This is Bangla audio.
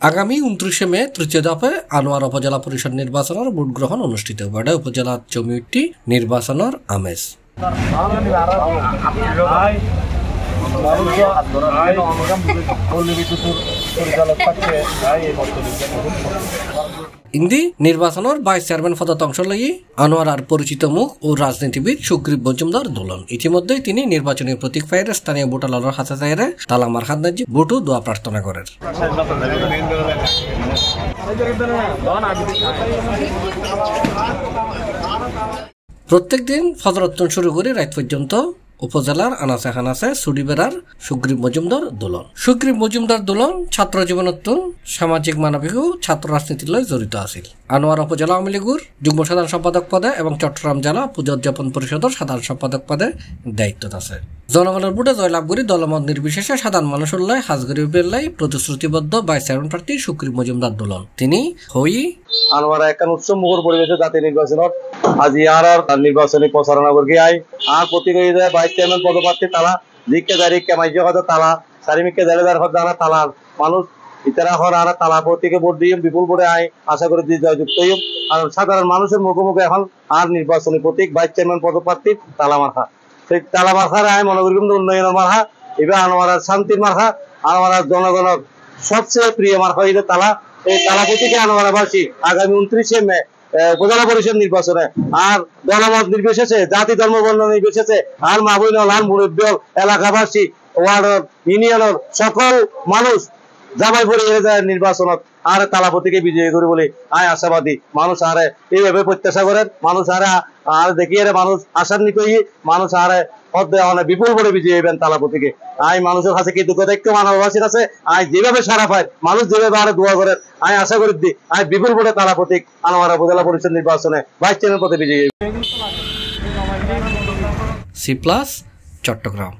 আগামী 29 মে তৃতীয় দফে আনোয়ার উপজেলা পরিষদ নির্বাচনের ভোট গ্রহণ অনুষ্ঠিত হবে উপজেলা 64টি নির্বাচনের আমেজ। ইন্দি নির্বাচনের ভাইস চেয়ারম্যান পদত অংশ লই আনোয়ার পরিচিত মুখ ও রাজনীতিবিদ সুগ্রীব মজুমদার দোলন ইতিমধ্যে তিনি নির্বাচনী প্রতীক পাইরে স্থানীয় ভোটারের হাতে চাইরে তালামার খান্নাজি ভোট ও দোয়া প্রার্থনা করেন। প্রত্যেক দিন ফজরতন শুরু করে রাত পর্যন্ত উপজেলার আনাচে খানাচে ছুটি বেড়ার সুগ্রীব মজুমদার দোলন। সুগ্রীব মজুমদার দোলন ছাত্র জীবনোত্তম সামাজিক মানবিক ও ছাত্র রাজনীতির লয় জড়িত আছিল। আনোয়ার উপজেলা আওয়ামী লীগের যুগ্ম সাধারণ সম্পাদক পদে এবং চট্টগ্রাম জেলা পূজা উদযাপন পরিষদের সাধারণ সম্পাদক পদে দায়িত্ব আছে। জনগণের ভোটে জয়লাভ করে দলমত নির্বিশেষে সাধারণ মানুষের লাই হাজগরিবের লাই প্রতিশ্রুতিবদ্ধ ভাইস চেয়ারম্যান প্রার্থী সুগ্রীব মজুমদার দোলন তিনি হই আনোয়ার একখান উৎসব মুখর পরিবেশে জাতীয় নির্বাচনত আজি আর নির্বাচনী প্রচারণা করি আই আর প্রতিযোগী ভাইস চেয়ারম্যান পদপ্রার্থী তালা জিকে দাঁড়িয়ে কেমাইজে কথা তালা চারিমিকে দাঁড়িয়ে দাঁড়িয়ে তালা মানুষ ইতারা হর আর তালা প্রতীকে ভোট দিয়ে বিপুল ভোটে আই আশা করি জয়যুক্ত হইম। আর সাধারণ মানুষের মুখোমুখি এখন আর নির্বাচনী প্রতীক ভাইস চেয়ারম্যান পদপ্রার্থী তালা মার্কা সেই তালা মার্কার আয় মনে করি কিন্তু উন্নয়নের মার্কা এবার আনোয়ার শান্তির মার্কা আনোয়ার জনগণের সবচেয়ে প্রিয় মার্কা হইলে তালা। এই তালা প্রতীকে আনোয়ারাবাসী আগামী 29 মে উপজেলা পরিষদ নির্বাচনে আর দলমত নির্বিশেষে জাতি ধর্ম বর্ণ নির্বিশেষে আর মা বোন আর মুরব্বী এলাকাবাসী ওয়ার্ড ইউনিয়নের সকল মানুষ জামাই পড়ে যায় নির্বাচনত আর তালা প্রতীকে বিজয়ী করি বলে আয় আশাবাদী মানুষ আরে এইভাবে প্রত্যাশা করেন মানুষ আর দেখিয়ে মানুষ আশান্বিত মানুষ আরে বিপুল ভোটে বিজয়ী হইবেন তালা প্রতীকে। আই মানুষের কাছে কি দুঃখ দেখতে মানববাসীর আছে আই যেভাবে সারা পায় মানুষ যেভাবে আরো দোয়া করেন আই আশা করি দি আই বিপুল ভোটে তালা প্রতীক আনোয়ার উপজেলা পরিষদ নির্বাচনে ভাইস চেয়ারম্যান পদে বিজয়ী। C+ চট্টগ্রাম।